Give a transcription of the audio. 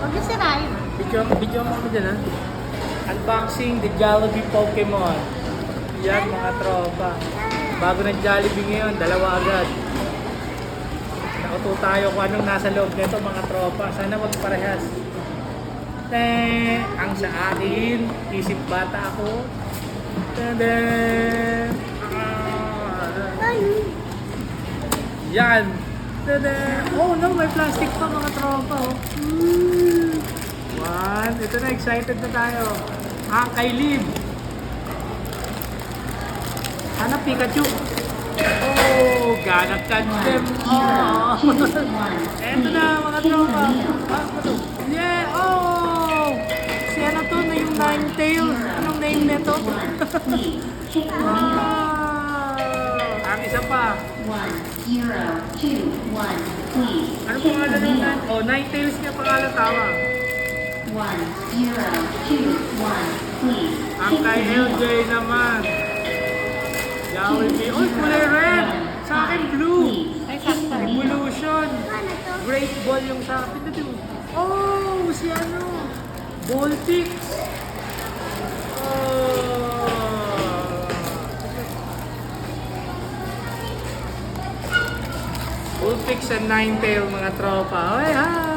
Huwag yung sirain. Video mo kami dyan, ha? Unboxing the Jollibee Pokemon. Yan, mga tropa. Bago ng Jollibee ngayon, dalawa agad. Nakuto tayo kung anong nasa loob nito, mga tropa. Sana wag parehas. Ang sa akin, isip bata ako. Tadaan! Yan! Tadaan! Oh no, may plastic pa, mga tropa. Oh. One. Ito na, excited na tayo. Kay Liv. Sana Pikachu. Oh, ganap tandem. Oh. Ito na, mga tropa. Yeah, oh! Si ano to na yung Ninetales? Anong name nito? Ang isa pa. 1, 0, 2, 1, please. Ano pangalan ng Ninetales? Oh, Ninetales niya pangalan, tama. 1, 0, 2, 1, please. Ang kay LJ naman. Jollibee. Uy, kulay red! Sa akin, blue. Ay, sakto. Evolution. Great ball yung sa akin. Oh, si ano? Voltix. Oh. Voltix and Ninetale, mga tropa. Ay, ha!